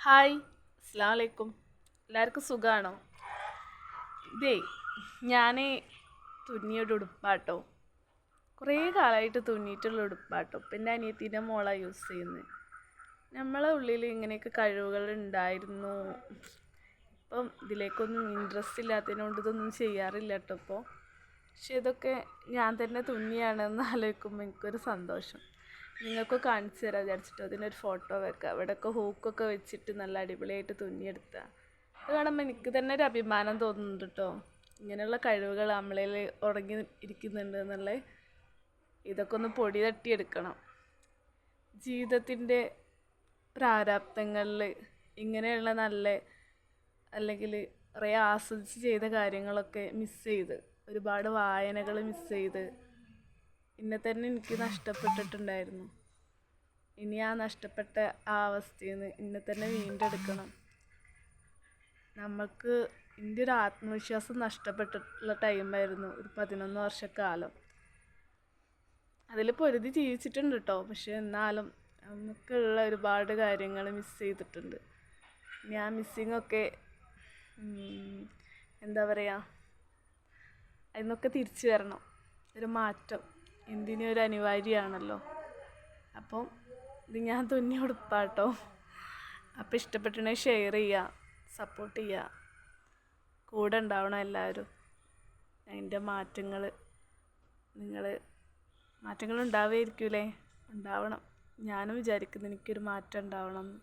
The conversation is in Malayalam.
ഹായ്, അസ്സലാമു അലൈക്കും. എല്ലാവർക്കും സുഖമാണോ? ഇതേ ഞാൻ തുന്നിയൊരു ഉടുപ്പാട്ടോ. കുറേ കാലമായിട്ട് തുന്നിയിട്ടുള്ള ഉടുപ്പാട്ടോ. ഇപ്പം എൻ്റെ അനിയത്തിൻ്റെ മോളാണ് യൂസ് ചെയ്യുന്നത്. നമ്മളെ ഉള്ളിൽ ഇങ്ങനെയൊക്കെ കഴിവുകൾ ഉണ്ടായിരുന്നു. ഇപ്പം ഇതിലേക്കൊന്നും ഇൻട്രസ്റ്റ് ഇല്ലാത്തതിനോണ്ട് ഇതൊന്നും ചെയ്യാറില്ല കേട്ടോ ഇപ്പോൾ. പക്ഷെ ഇതൊക്കെ ഞാൻ തന്നെ തുന്നിയാണെന്ന് ആലോചിക്കുമ്പോൾ എനിക്കൊരു സന്തോഷം. നിങ്ങൾക്ക് കാണിച്ചു തരാം വിചാരിച്ചിട്ട് അതിനൊരു ഫോട്ടോ വെക്കാം. അവിടെയൊക്കെ ഹൂക്കൊക്കെ വെച്ചിട്ട് നല്ല അടിപൊളിയായിട്ട് തുന്നിയെടുത്താൽ അത് കാണുമ്പോൾ എനിക്ക് തന്നെ ഒരു അഭിമാനം തോന്നുന്നുണ്ട് കേട്ടോ. ഇങ്ങനെയുള്ള കഴിവുകൾ നമ്മളിൽ ഉറങ്ങി ഇരിക്കുന്നുണ്ട് എന്നുള്ള ഇതൊക്കെ ഒന്ന് പൊടി തട്ടിയെടുക്കണം. ജീവിതത്തിൻ്റെ പ്രാരാബ്ദങ്ങളിൽ ഇങ്ങനെയുള്ള നല്ല അല്ലെങ്കിൽ കുറേ ആസ്വദിച്ച് ചെയ്ത കാര്യങ്ങളൊക്കെ മിസ് ചെയ്ത്, ഒരുപാട് വായനകൾ മിസ് ചെയ്ത് എന്നെ തന്നെ എനിക്ക് നഷ്ടപ്പെട്ടിട്ടുണ്ടായിരുന്നു. ഇനി ആ നഷ്ടപ്പെട്ട ആ അവസ്ഥയിൽ നിന്ന് എന്നെ തന്നെ വീണ്ടെടുക്കണം. നമുക്ക് എൻ്റെ ഒരു ആത്മവിശ്വാസം നഷ്ടപ്പെട്ടിട്ടുള്ള ടൈമായിരുന്നു ഒരു 11 വർഷക്കാലം. അതിൽ പൊരുതി ജീവിച്ചിട്ടുണ്ട് കേട്ടോ. പക്ഷെ എന്നാലും നമുക്കുള്ള ഒരുപാട് കാര്യങ്ങൾ മിസ് ചെയ്തിട്ടുണ്ട്. ഞാൻ മിസ്സിങ്ങൊക്കെ എന്താ പറയുക, അതിനൊക്കെ തിരിച്ചു വരണം. ഒരു മാറ്റം എന്തിനും ഒരു അനിവാര്യമാണല്ലോ. അപ്പം ഇത് ഞാൻ തുന്നി ഉടുപ്പാട്ടോ. അപ്പോൾ ഇഷ്ടപ്പെട്ടിട്ടുണ്ടെങ്കിൽ ഷെയർ ചെയ്യുക, സപ്പോർട്ട് ചെയ്യുക, കൂടെ ഉണ്ടാവണം എല്ലാവരും. അതിൻ്റെ മാറ്റങ്ങൾ ഉണ്ടാവുമായിരിക്കൂലേ? ഉണ്ടാവണം. ഞാനും വിചാരിക്കുന്നു എനിക്കൊരു മാറ്റം ഉണ്ടാവണം എന്ന്.